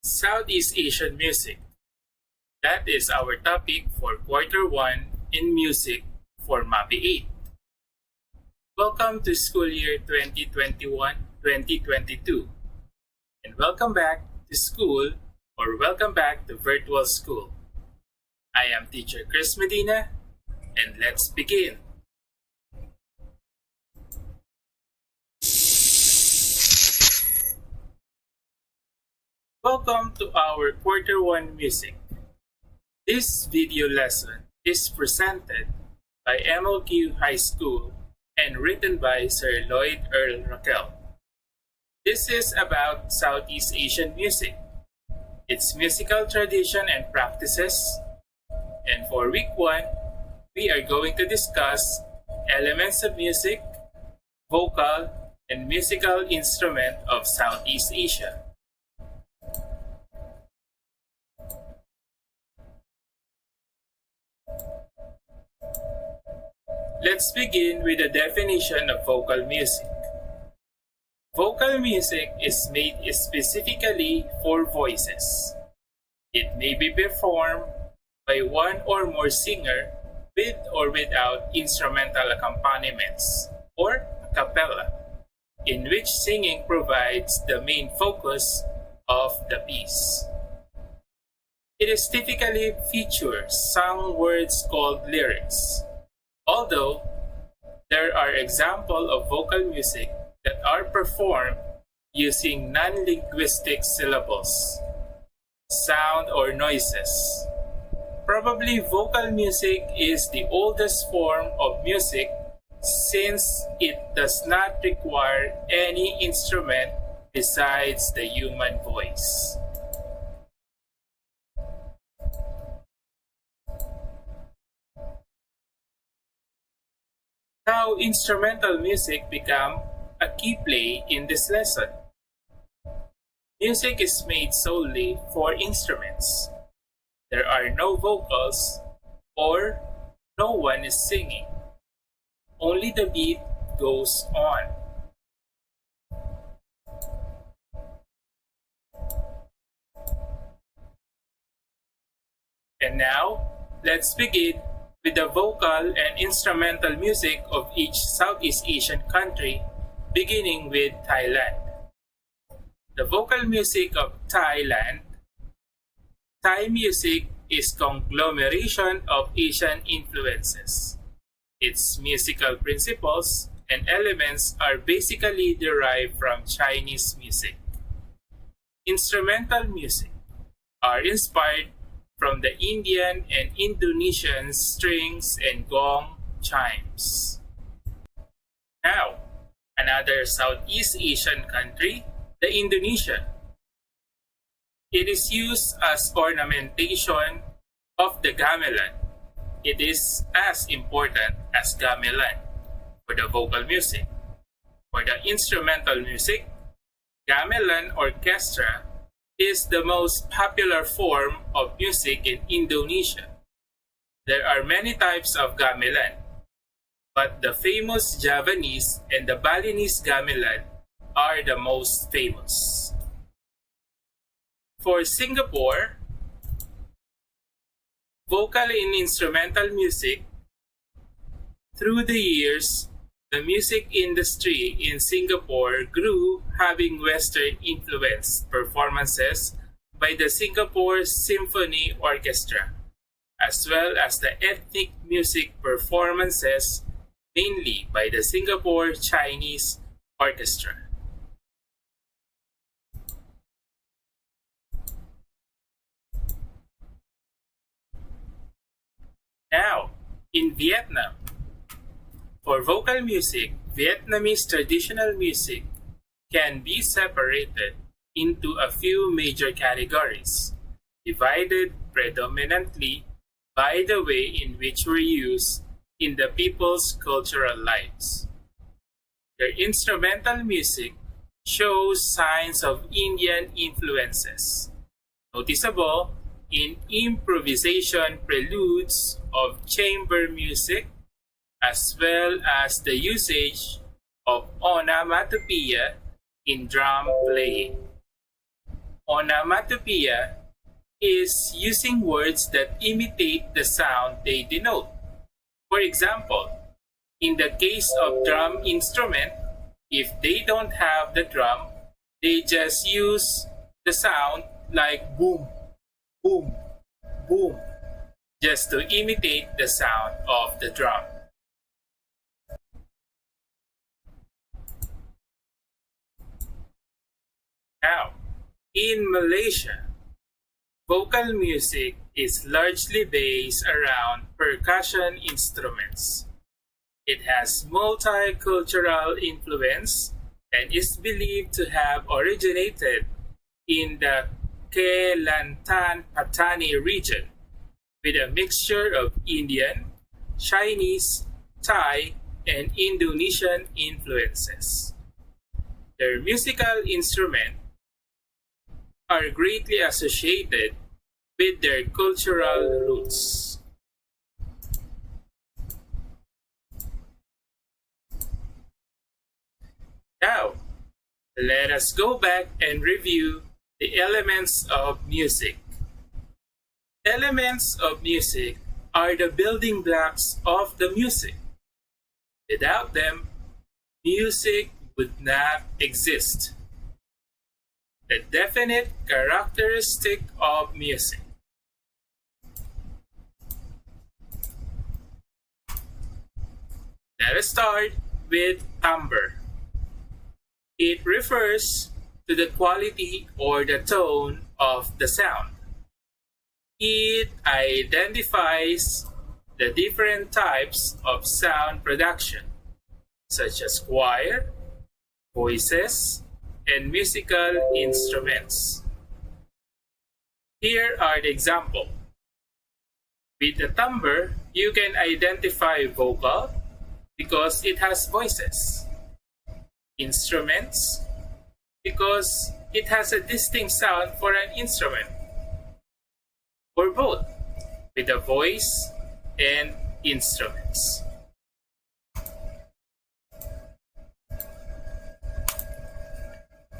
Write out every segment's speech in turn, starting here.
Southeast Asian music. That is our topic for quarter 1 in music for MAPI 8. Welcome to school year 2021-2022 and welcome back to school or welcome back to virtual school. I am teacher Chris Medina and let's begin. Welcome to our quarter 1 music. This video lesson is presented by MLQ High School and written by Sir Lloyd Earl Raquel. This is about Southeast Asian music, its musical tradition and practices, and for week 1, we are going to discuss elements of music, vocal, and musical instrument of Southeast Asia. Let's begin with the definition of vocal music. Vocal music is made specifically for voices. It may be performed by one or more singer with or without instrumental accompaniments, or a cappella, in which singing provides the main focus of the piece. It is typically features sung words called lyrics. Although, there are examples of vocal music that are performed using non-linguistic syllables, sound or noises. Probably vocal music is the oldest form of music since it does not require any instrument besides the human voice. How instrumental music become a key play in this lesson. Music is made solely for instruments. There are no vocals or no one is singing. Only the beat goes on. And now, let's begin with the vocal and instrumental music of each Southeast Asian country, beginning with Thailand. The vocal music of Thailand. Thai music is conglomeration of Asian influences. Its musical principles and elements are basically derived from Chinese music. Instrumental music are inspired from the Indian and Indonesian strings and gong chimes. Now, another Southeast Asian country, the Indonesia. It is used as ornamentation of the gamelan. It is as important as gamelan for the vocal music. For the instrumental music, gamelan orchestra is the most popular form of music in Indonesia. There are many types of gamelan, but the famous Javanese and the Balinese gamelan are the most famous. For Singapore, vocal and instrumental music. Through the years, the music industry in Singapore grew, having Western influenced performances by the Singapore Symphony Orchestra, as well as the ethnic music performances mainly by the Singapore Chinese Orchestra. Now, in Vietnam, for vocal music, Vietnamese traditional music can be separated into a few major categories, divided predominantly by the way in which we're used in the people's cultural lives. Their instrumental music shows signs of Indian influences, noticeable in improvisation preludes of chamber music, as well as the usage of onomatopoeia in drum playing. Onomatopoeia is using words that imitate the sound they denote. For example, in the case of drum instrument, if they don't have the drum, they just use the sound like boom, boom, boom, just to imitate the sound of the drum. Now, in Malaysia, vocal music is largely based around percussion instruments. It has multicultural influence and is believed to have originated in the Kelantan Patani region with a mixture of Indian, Chinese, Thai, and Indonesian influences. Their musical instruments are greatly associated with their cultural roots. Now, let us go back and review the elements of music. Elements of music are the building blocks of the music. Without them, music would not exist. The definite characteristic of music. Let us start with timbre. It refers to the quality or the tone of the sound. It identifies the different types of sound production, such as choir, voices, and musical instruments. Here are the examples. With the timbre, you can identify vocal because it has voices. Instruments because it has a distinct sound for an instrument. Or both, with a voice and instruments.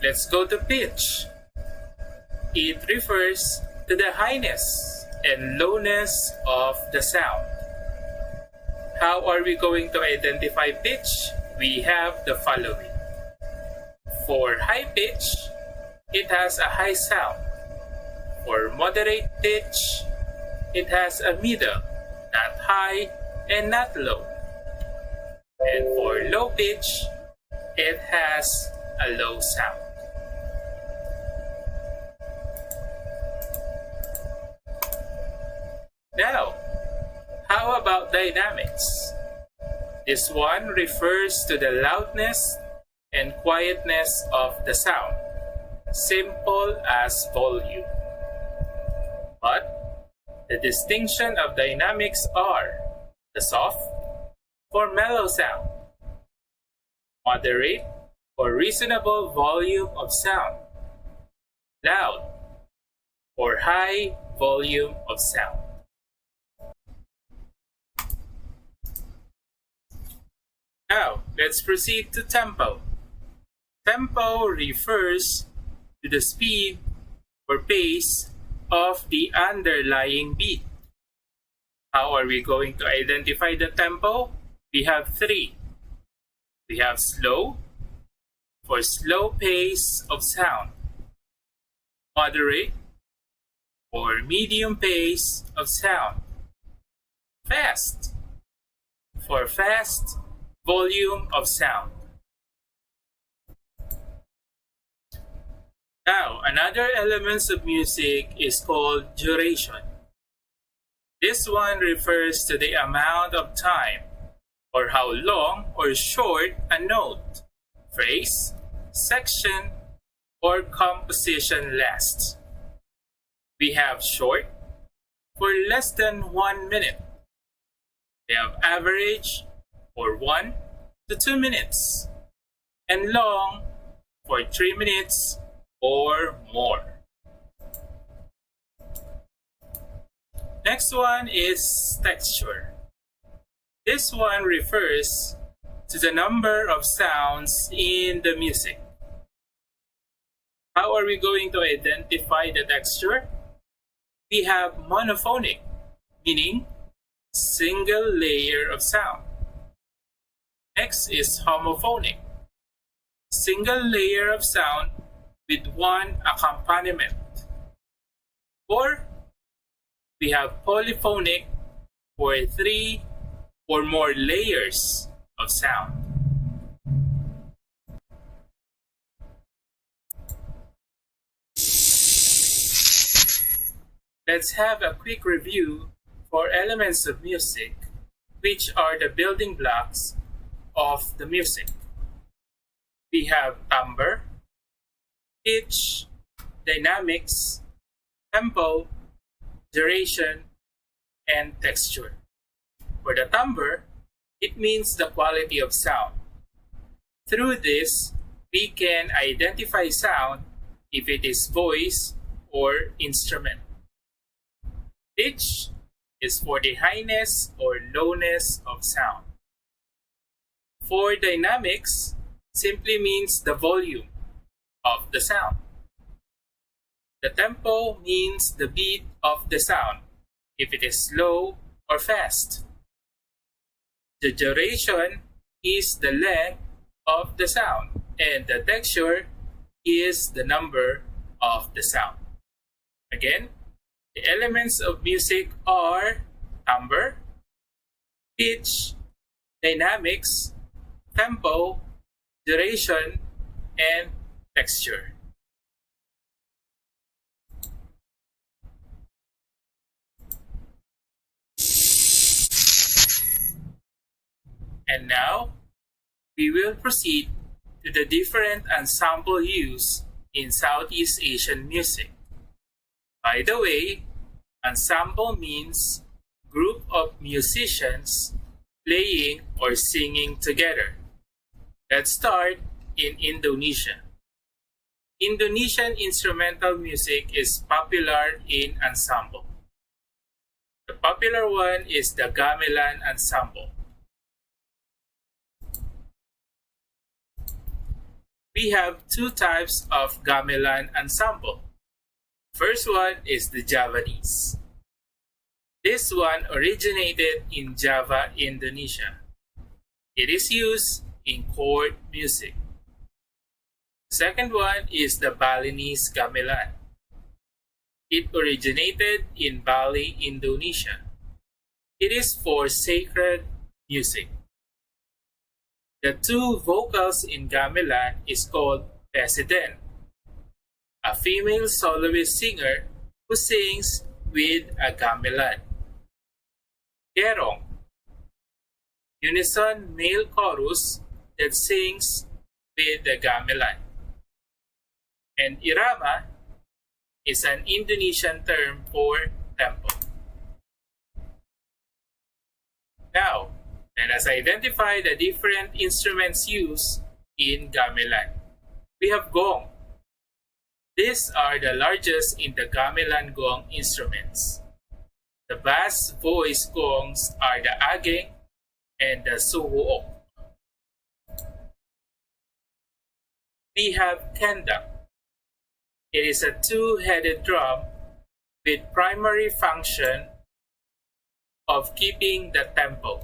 Let's go to pitch. It refers to the highness and lowness of the sound. How are we going to identify pitch? We have the following. For high pitch, it has a high sound. For moderate pitch, it has a middle, not high and not low. And for low pitch, it has a low sound. Now, how about dynamics? This one refers to the loudness and quietness of the sound, simple as volume. But the distinction of dynamics are the soft for mellow sound, moderate or reasonable volume of sound, loud or high volume of sound. Now, let's proceed to tempo. Tempo refers to the speed or pace of the underlying beat. How are we going to identify the tempo? We have three. We have slow for slow pace of sound, moderate or medium pace of sound, fast for fast volume of sound. Now, another element of music is called duration. This one refers to the amount of time or how long or short a note, phrase, section, or composition lasts. We have short for less than 1 minute. We have average for 1 to 2 minutes, and long for 3 minutes or more. Next one is texture. This one refers to the number of sounds in the music. How are we going to identify the texture? We have monophonic, meaning single layer of sound. Next is homophonic, single layer of sound with one accompaniment. Or we have polyphonic, for 3 or more layers of sound. Let's have a quick review for elements of music, which are the building blocks of the music. We have timbre, pitch, dynamics, tempo, duration, and texture. For the timbre, it means the quality of sound. Through this, we can identify sound if it is voice or instrument. Pitch is for the highness or lowness of sound. For dynamics, simply means the volume of the sound. The tempo means the beat of the sound, if it is slow or fast. The duration is the length of the sound, and the texture is the number of the sound. Again, the elements of music are timbre, pitch, dynamics, tempo, duration, and texture. And now, we will proceed to the different ensemble used in Southeast Asian music. By the way, ensemble means group of musicians playing or singing together. Let's start in Indonesia. Indonesian instrumental music is popular in ensemble. The popular one is the gamelan ensemble. We have two types of gamelan ensemble. First one is the Javanese. This one originated in Java, Indonesia. It is used in court music. Second one is the Balinese gamelan. It originated in Bali, Indonesia. It is for sacred music. The two vocals in gamelan is called president, a female soloist singer who sings with a gamelan. Gerong, unison male chorus that sings with the gamelan. And irama is an Indonesian term for tempo. Now, let us identify the different instruments used in gamelan. We have gong. These are the largest in the gamelan gong instruments. The bass voice gongs are the ageng and the suhuok. We have kendang. It is a two-headed drum with primary function of keeping the tempo.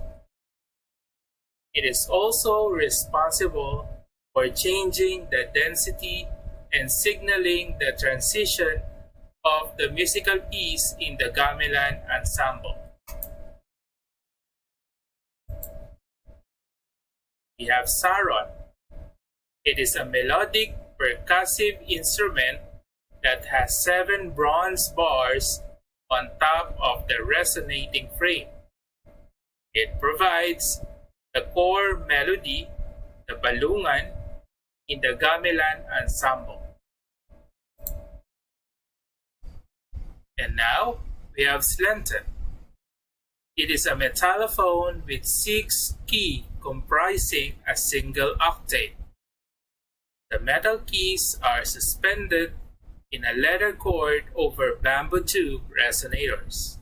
It is also responsible for changing the density and signaling the transition of the musical piece in the gamelan ensemble. We have saron. It is a melodic percussive instrument that has 7 bronze bars on top of the resonating frame. It provides the core melody, the balungan, in the gamelan ensemble. And now, we have slanted. It is a metallophone with 6 keys comprising a single octave. The metal keys are suspended in a leather cord over bamboo tube resonators.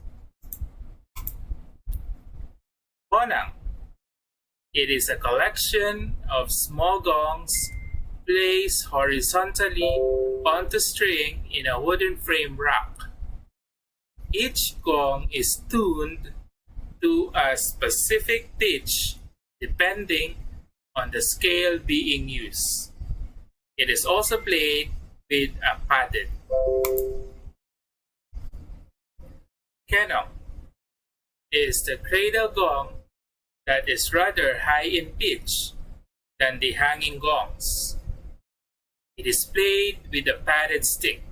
Bonang. It is a collection of small gongs placed horizontally onto string in a wooden frame rack. Each gong is tuned to a specific pitch depending on the scale being used. It is also played with a padded. Kenong is the cradle gong that is rather high in pitch than the hanging gongs. It is played with a padded stick.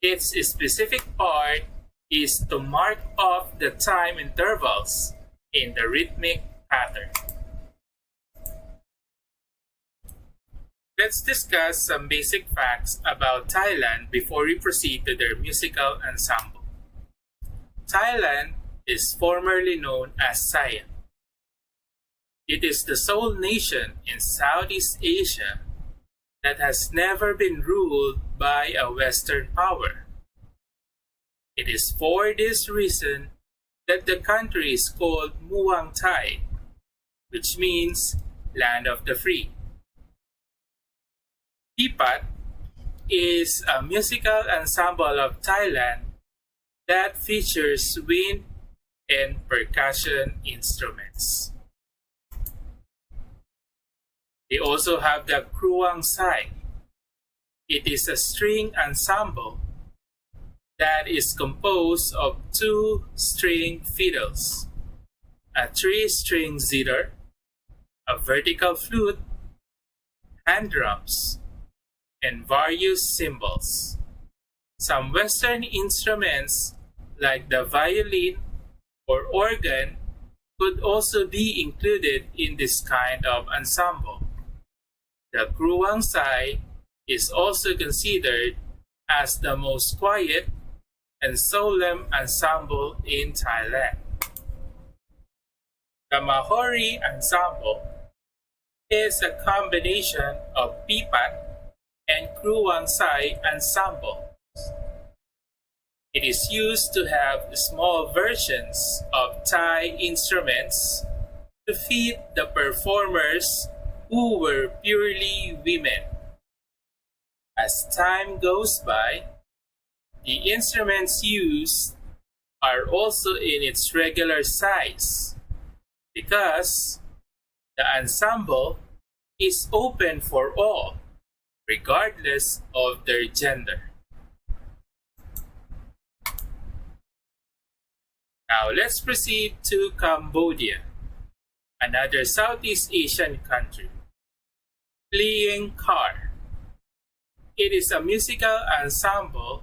Its specific part is to mark off the time intervals in the rhythmic pattern. Let's discuss some basic facts about Thailand before we proceed to their musical ensemble. Thailand is formerly known as Siam. It is the sole nation in Southeast Asia that has never been ruled by a Western power. It is for this reason that the country is called Muang Thai, which means land of the free. Pipat is a musical ensemble of Thailand that features wind and percussion instruments. They also have the Kruang Sai. It is a string ensemble that is composed of 2 string fiddles, a 3-string zither, a vertical flute, hand drums, and various cymbals. Some Western instruments like the violin or organ could also be included in this kind of ensemble. The Kruang Sai is also considered as the most quiet and solemn ensemble in Thailand. The Mahori ensemble is a combination of Pipat and Kruang Sai ensemble. It is used to have small versions of Thai instruments to fit the performers who were purely women. As time goes by, the instruments used are also in its regular size because the ensemble is open for all, regardless of their gender. Now let's proceed to Cambodia, another Southeast Asian country. Playing Car. It is a musical ensemble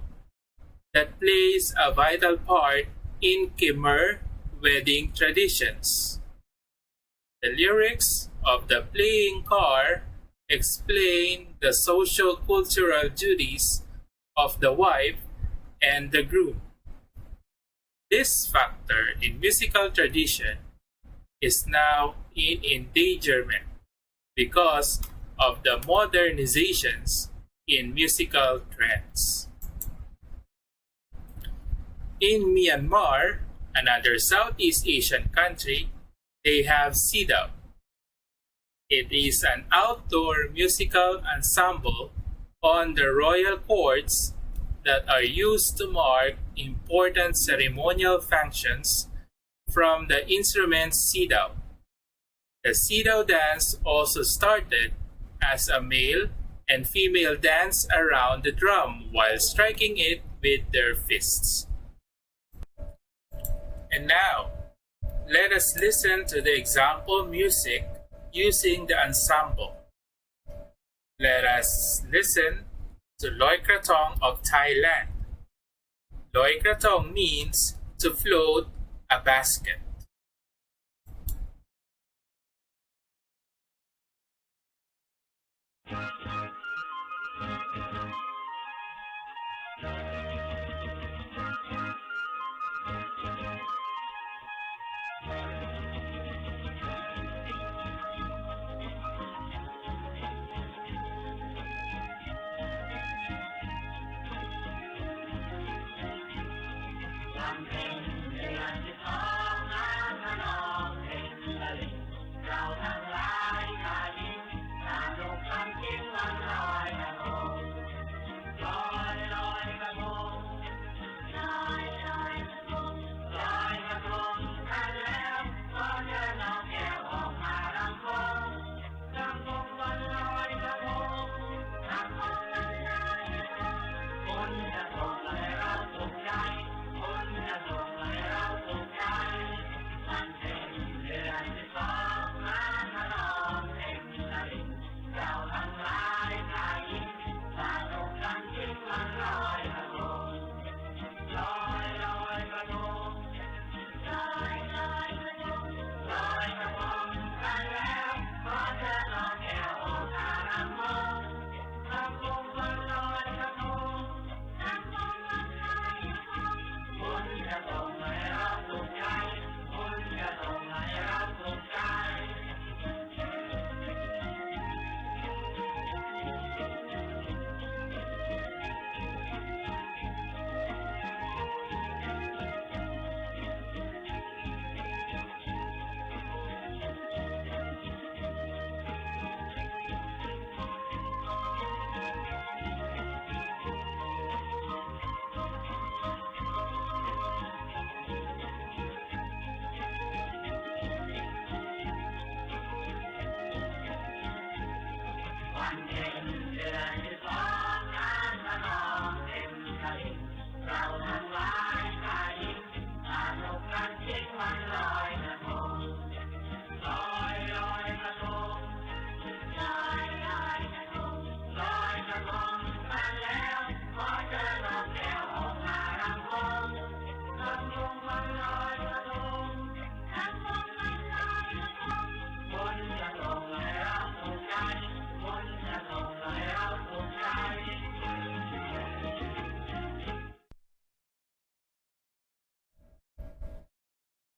that plays a vital part in Khmer wedding traditions. The lyrics of the Playing Car explain the social-cultural duties of the wife and the groom. This factor in musical tradition is now in endangerment because of the modernizations in musical trends. In Myanmar, another Southeast Asian country, they have Sidaw. It is an outdoor musical ensemble on the royal courts that are used to mark important ceremonial functions from the instrument Sidaw. The Sidaw dance also started as a male and female dance around the drum while striking it with their fists. And now, let us listen to the example music using the ensemble. Let us listen to Loi Kratong of Thailand. Loi Kratong means to float a basket.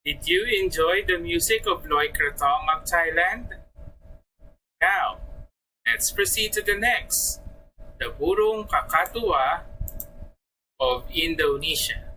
Did you enjoy the music of Loy Krathong of Thailand? Now, let's proceed to the next, the Burung Kakatua of Indonesia.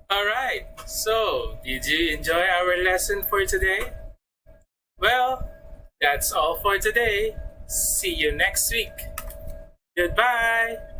Alright, so did you enjoy our lesson for today? Well, that's all for today. See you next week. Goodbye.